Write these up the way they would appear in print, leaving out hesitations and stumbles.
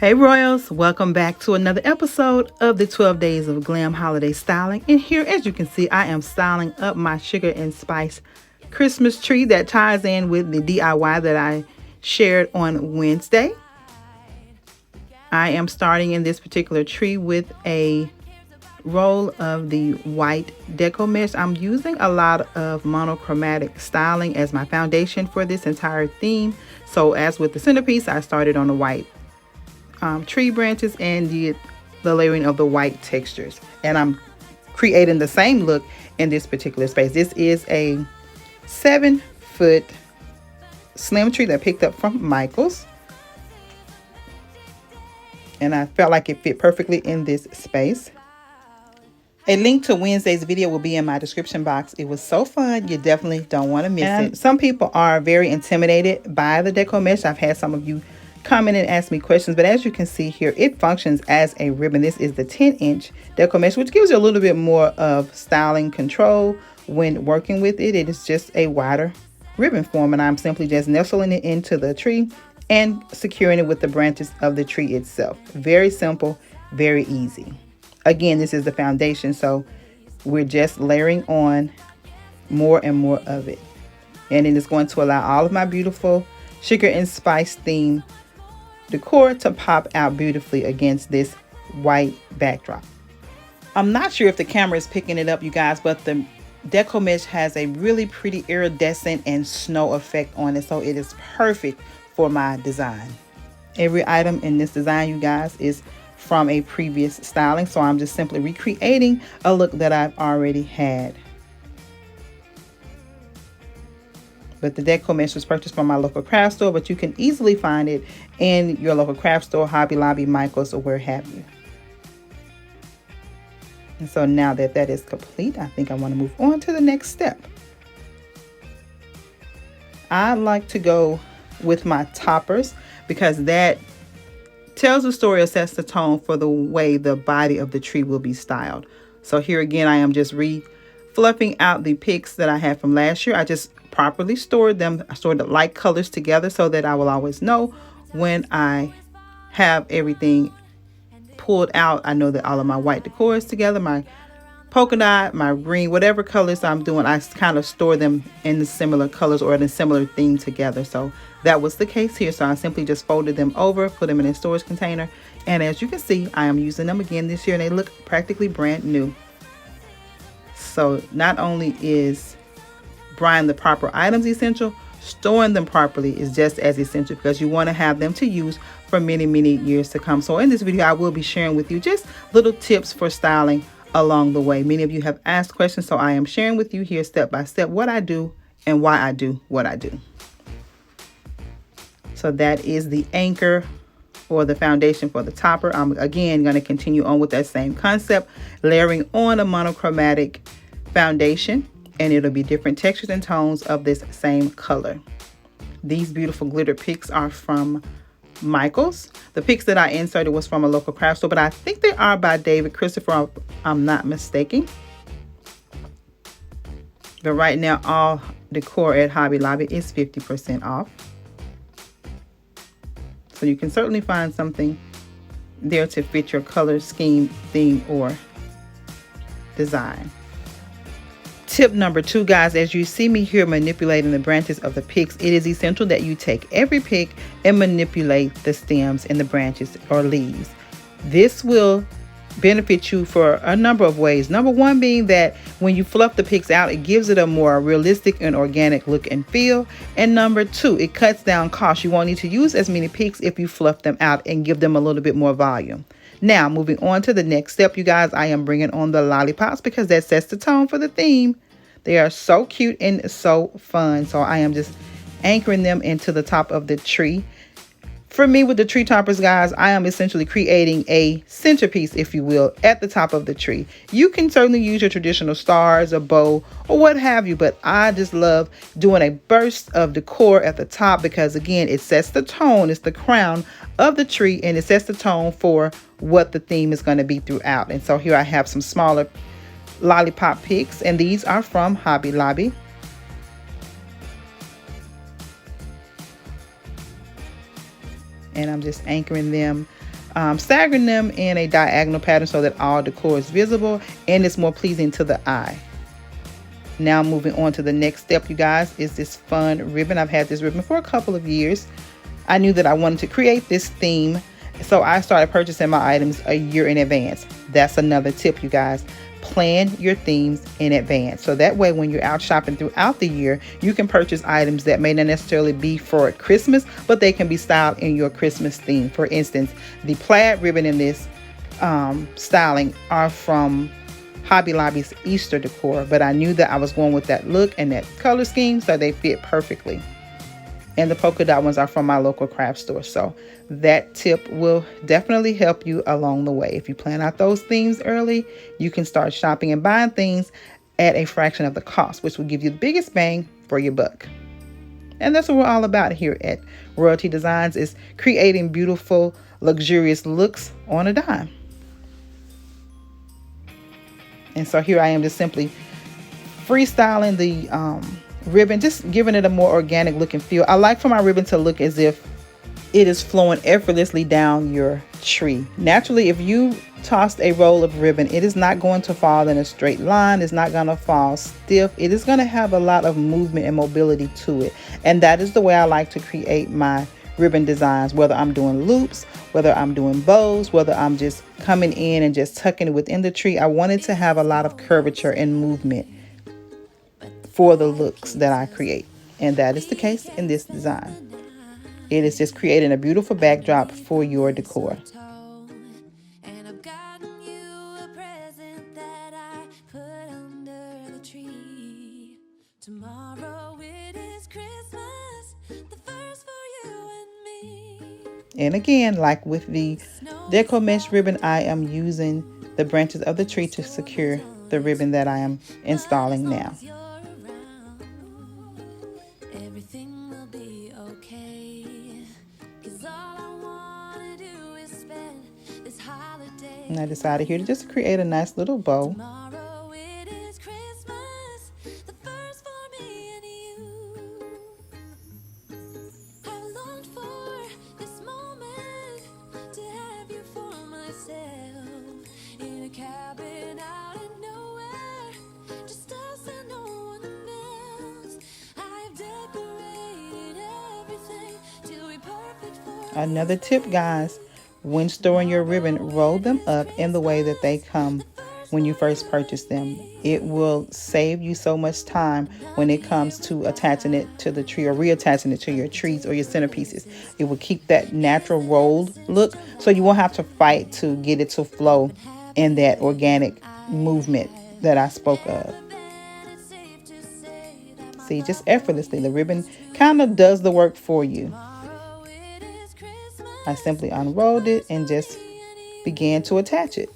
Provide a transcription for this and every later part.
Hey Royals, welcome back to another episode of the 12 Days of Glam Holiday Styling. And here, as you can see, I am styling up my sugar and spice Christmas tree that ties in with the DIY that I shared on Wednesday. I am starting in this particular tree with a roll of the white deco mesh. I'm using a lot of monochromatic styling as my foundation for this entire theme. So as with the centerpiece, I started on the white tree branches and the layering of the white textures, and I'm creating the same look in this particular space. This is a 7-foot slim tree that I picked up from Michael's, and I felt like it fit perfectly in this space. A link to Wednesday's video will be in my description box. It was so fun. You definitely don't want to miss it. Some people are very intimidated by the deco mesh. I've had some of you comment and ask me questions, but as you can see here, it functions as a ribbon. This is the 10-inch deco mesh, which gives you a little bit more of styling control when working with it. It is just a wider ribbon form, and I'm simply just nestling it into the tree and securing it with the branches of the tree itself. Very simple, very easy. Again, this is the foundation, so we're just layering on more and more of it, and it is going to allow all of my beautiful sugar and spice theme decor to pop out beautifully against this white backdrop. I'm not sure if the camera is picking it up, you guys, but the deco mesh has a really pretty iridescent and snow effect on it, so it is perfect for my design. Every item in this design, you guys, is from a previous styling, so I'm just simply recreating a look that I've already had. But the deco mesh was purchased from my local craft store, but you can easily find it in your local craft store, Hobby Lobby, Michael's, or where have you. And so now that that is complete, I think I want to move on to the next step. I like to go with my toppers because that tells the story or sets the tone for the way the body of the tree will be styled. So here again, I am just fluffing out the picks that I had from last year. I just properly stored them. I stored the light colors together so that I will always know when I have everything pulled out. I know that all of my white decor is together, my polka dot, my green, whatever colors I'm doing, I kind of store them in the similar colors or in a similar theme together. So that was the case here. So I simply just folded them over, put them in a storage container, and as you can see, I am using them again this year, and they look practically brand new. So not only is buying the proper items essential, storing them properly is just as essential, because you want to have them to use for many, many years to come. So in this video, I will be sharing with you just little tips for styling along the way. Many of you have asked questions, so I am sharing with you here step by step what I do and why I do what I do. So that is the anchor or the foundation for the topper. I'm again going to continue on with that same concept, layering on a monochromatic foundation, and it'll be different textures and tones of this same color. These beautiful glitter picks are from Michael's. The picks that I inserted was from a local craft store, but I think they are by David Christopher, if I'm not mistaken. But right now, all decor at Hobby Lobby is 50% off. So you can certainly find something there to fit your color scheme, theme, or design. Tip number 2, guys, as you see me here manipulating the branches of the picks, it is essential that you take every pick and manipulate the stems and the branches or leaves. This will benefit you for a number of ways. Number 1 being that when you fluff the picks out, it gives it a more realistic and organic look and feel. And number 2, it cuts down costs. You won't need to use as many picks if you fluff them out and give them a little bit more volume. Now, moving on to the next step, you guys, I am bringing on the lollipops because that sets the tone for the theme. They are so cute and so fun. So I am just anchoring them into the top of the tree. For me, with the tree toppers, guys, I am essentially creating a centerpiece, if you will, at the top of the tree. You can certainly use your traditional stars, a bow, or what have you, but I just love doing a burst of decor at the top because, again, it sets the tone. It's the crown of the tree, and it sets the tone for what the theme is going to be throughout. And so here I have some smaller lollipop picks, and these are from Hobby Lobby. And I'm just anchoring them staggering them in a diagonal pattern so that all decor is visible and it's more pleasing to the eye. Now moving on to the next step, you guys, is this fun ribbon. I've had this ribbon for a couple of years. I knew that I wanted to create this theme, so I started purchasing my items a year in advance. That's another tip, you guys. Plan your themes in advance, so that way when you're out shopping throughout the year, you can purchase items that may not necessarily be for Christmas, but they can be styled in your Christmas theme. For instance, the plaid ribbon in this styling are from Hobby Lobby's Easter decor, but I knew that I was going with that look and that color scheme, so they fit perfectly. And the polka dot ones are from my local craft store. So that tip will definitely help you along the way. If you plan out those themes early, you can start shopping and buying things at a fraction of the cost, which will give you the biggest bang for your buck. And that's what we're all about here at Royalty Designs, is creating beautiful, luxurious looks on a dime. And so here I am just simply freestyling the ribbon, just giving it a more organic look and feel. I like for my ribbon to look as if it is flowing effortlessly down your tree. Naturally, if you tossed a roll of ribbon, it is not going to fall in a straight line. It's not going to fall stiff. It is going to have a lot of movement and mobility to it. And that is the way I like to create my ribbon designs, whether I'm doing loops, whether I'm doing bows, whether I'm just coming in and just tucking it within the tree. I wanted to have a lot of curvature and movement for the looks that I create, and that is the case in this design. It is just creating a beautiful backdrop for your decor. And again, like with the deco mesh ribbon, I am using the branches of the tree to secure the ribbon that I am installing now. And I decided here to just create a nice little bow. Another tip, guys, when storing your ribbon, roll them up in the way that they come when you first purchase them. It will save you so much time when it comes to attaching it to the tree or reattaching it to your trees or your centerpieces. It will keep that natural rolled look, so you won't have to fight to get it to flow in that organic movement that I spoke of. See, just effortlessly, the ribbon kind of does the work for you. I simply unrolled it and just began to attach it.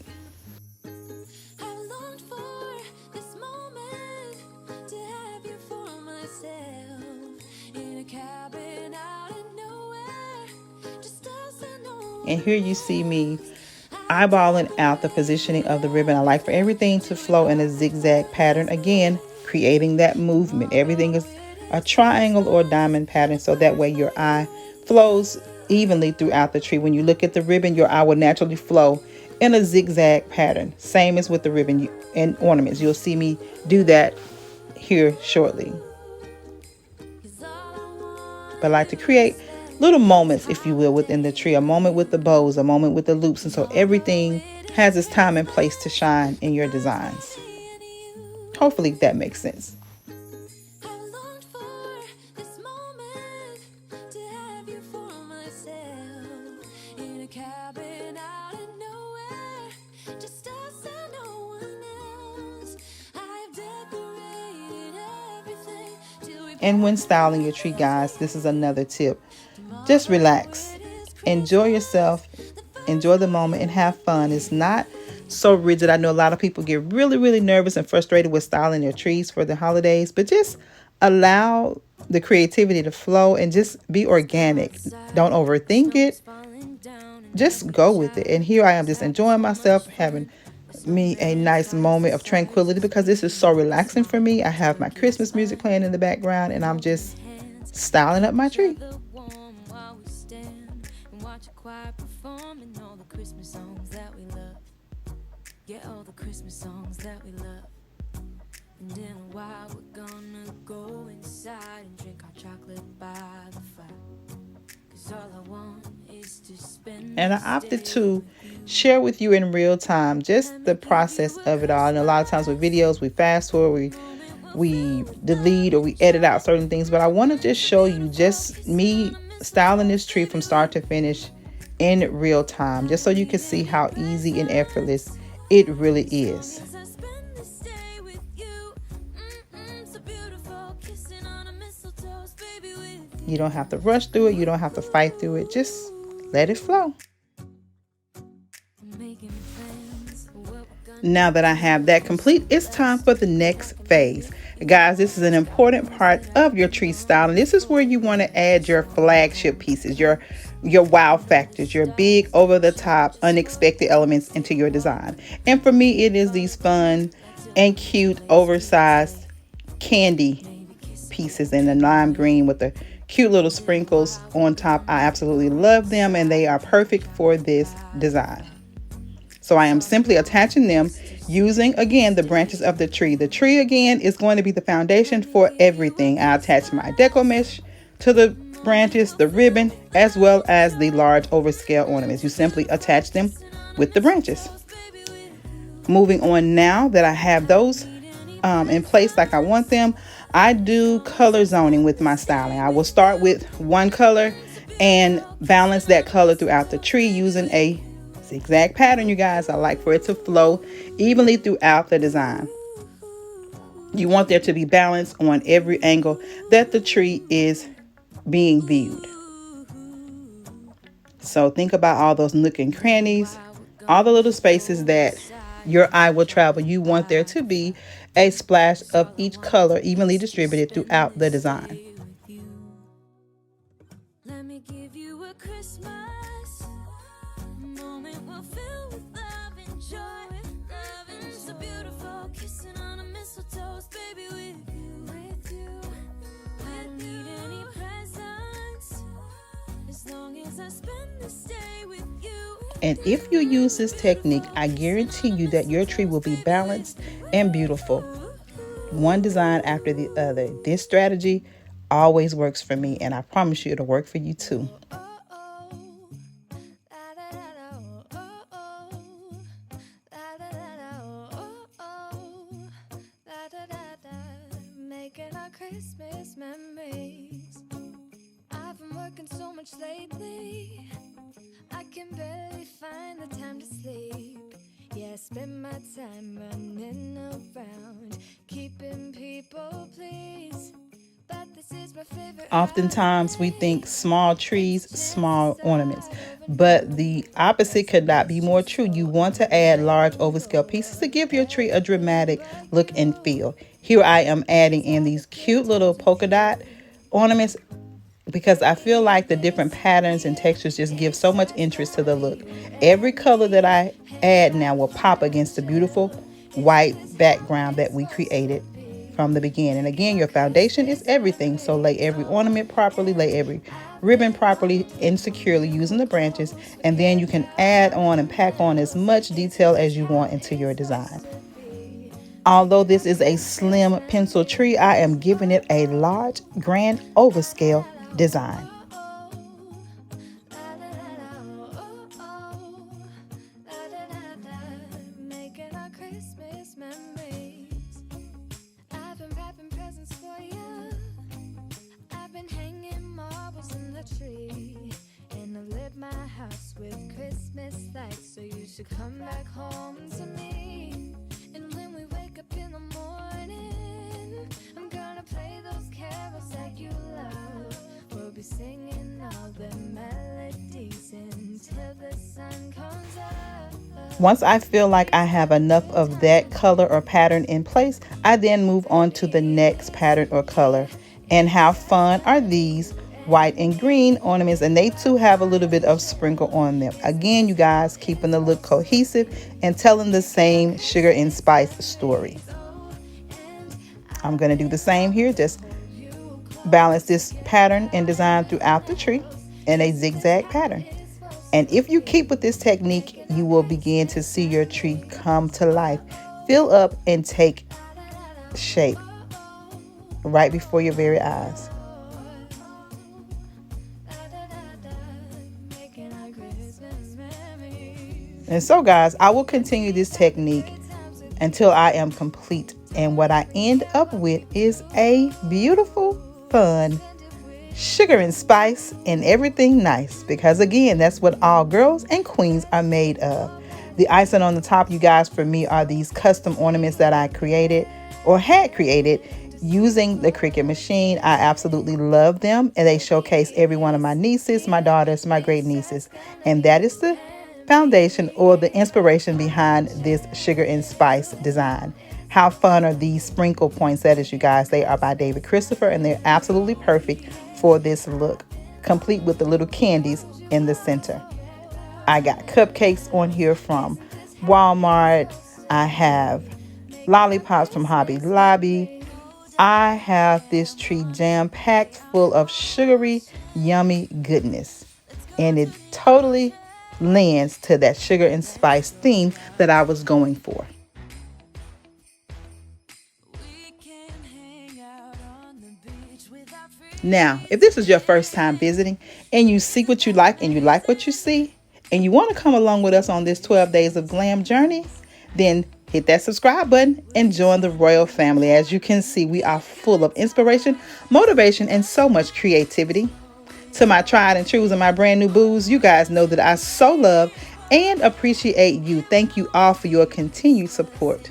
And here you see me eyeballing out the positioning of the ribbon. I like for everything to flow in a zigzag pattern. Again, creating that movement. Everything is a triangle or diamond pattern, so that way your eye flows evenly throughout the tree. When you look at the ribbon, your eye will naturally flow in a zigzag pattern. Same as with the ribbon and ornaments. You'll see me do that here shortly. But I like to create little moments, if you will, within the tree. A moment with the bows, a moment with the loops. And so everything has its time and place to shine in your designs. Hopefully that makes sense. And when styling your tree, guys, this is another tip. Just relax. Enjoy yourself. Enjoy the moment and have fun. It's not so rigid. I know a lot of people get really, really nervous and frustrated with styling their trees for the holidays, but just allow the creativity to flow and just be organic. Don't overthink it. Just go with it. And here I am just enjoying myself, having me a nice moment of tranquility, because this is so relaxing for me. I have my Christmas music playing in the background and I'm just styling up my tree. Christmas songs that we love. Yeah, all the Christmas songs that we love. And in a while we're gonna go inside and drink our chocolate by the fire. 'Cause all I want is to spend. And I opted to share with you in real time just the process of it all. And a lot of times with videos, we fast forward, we delete or we edit out certain things. But I want to just show you just me styling this tree from start to finish in real time, just so you can see how easy and effortless it really is. You don't have to rush through it. You don't have to fight through it. Just let it flow. Now that I have that complete, it's time for the next phase. Guys, this is an important part of your tree style. And this is where you want to add your flagship pieces, your wow factors, your big, over-the-top, unexpected elements into your design. And for me, it is these fun and cute, oversized candy pieces in the lime green with the cute little sprinkles on top. I absolutely love them, and they are perfect for this design. So I am simply attaching them using, again, the branches of the tree. The tree, again, is going to be the foundation for everything. I attach my deco mesh to the branches, the ribbon, as well as the large overscale ornaments. You simply attach them with the branches. Moving on, now that I have those in place like I want them, I do color zoning with my styling. I will start with one color and balance that color throughout the tree using a zigzag pattern, you guys. I like for it to flow evenly throughout the design. You want there to be balance on every angle that the tree is being viewed. So think about all those nook and crannies, all the little spaces that your eye will travel. You want there to be a splash of each color evenly distributed throughout the design. Let me give you a Christmas moment we'll fill with love and joy. Loving so beautiful, kissing on a mistletoe, baby, with you. I don't need any presents as long as I spend this day with you. And if you use this technique, I guarantee you that your tree will be balanced and beautiful, one design after the other. This strategy always works for me, and I promise you it'll work for you too. Making our Christmas memories. I've been working so much lately, I can barely find the time to sleep. Yeah, I spend my time running around, keeping people pleased. But this is my favorite. Oftentimes we think small trees, small ornaments, but the opposite could not be more true. You want to add large overscale pieces to give your tree a dramatic look and feel. Here I am adding in these cute little polka dot ornaments because I feel like the different patterns and textures just give so much interest to the look. Every color that I add now will pop against the beautiful white background that we created from the beginning. And again, your foundation is everything. So lay every ornament properly, lay every ribbon properly and securely using the branches. And then you can add on and pack on as much detail as you want into your design. Although this is a slim pencil tree, I am giving it a large, grand, overscale design. Making our Christmas memories. I've been wrapping presents for you. I've been hanging marbles in the tree, and I've lit my house with Christmas lights. So you should come back home to me. And when we wake up in the morning, I'm gonna play those carols that you love. We'll be singing all the melodies until the sun comes up. Once I feel like I have enough of that color or pattern in place, I then move on to the next pattern or color. And how fun are these white and green ornaments? And they too have a little bit of sprinkle on them. Again, you guys, keeping the look cohesive and telling the same sugar and spice story. I'm going to do the same here. Just balance this pattern and design throughout the tree in a zigzag pattern. And if you keep with this technique, you will begin to see your tree come to life, fill up, and take shape right before your very eyes. And so, guys, I will continue this technique until I am complete. And what I end up with is a beautiful, fun sugar and spice and everything nice. Because again, that's what all girls and queens are made of. The icing on the top, you guys, for me are these custom ornaments that I created or had created using the Cricut machine. I absolutely love them, and they showcase every one of my nieces, my daughters, my great nieces. And that is the foundation or the inspiration behind this sugar and spice design. How fun are these sprinkle poinsettias, you guys? They are by David Christopher, and they're absolutely perfect for this look, complete with the little candies in the center. I got cupcakes on here from Walmart. I have lollipops from Hobby Lobby. I have this tree jam-packed full of sugary, yummy goodness. And it totally lends to that sugar and spice theme that I was going for. Now, if this is your first time visiting and you see what you like and you like what you see and you want to come along with us on this 12 days of glam journey, then hit that subscribe button and join the Royal family. As you can see, we are full of inspiration, motivation, and so much creativity. To my tried and trues and my brand new boos, you guys know that I so love and appreciate you. Thank you all for your continued support.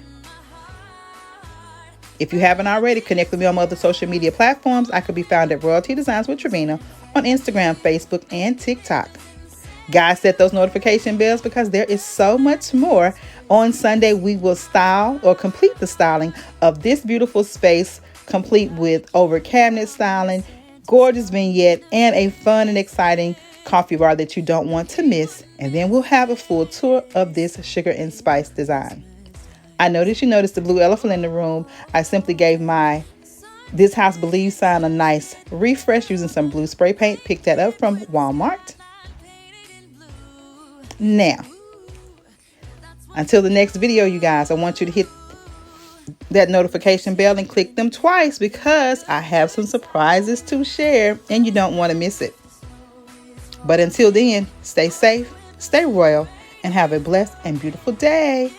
If you haven't already, connect with me on my other social media platforms. I could be found at RoyalTDesignswithTravina on Instagram, Facebook, and TikTok. Guys, set those notification bells because there is so much more. On Sunday, we will style or complete the styling of this beautiful space, complete with over cabinet styling, gorgeous vignette, and a fun and exciting coffee bar that you don't want to miss. And then we'll have a full tour of this sugar and spice design. I noticed you noticed the blue elephant in the room. I simply gave my This House Believes sign a nice refresh using some blue spray paint. Picked that up from Walmart. Now, until the next video, you guys, I want you to hit that notification bell and click them twice because I have some surprises to share and you don't want to miss it. But until then, stay safe, stay royal, and have a blessed and beautiful day.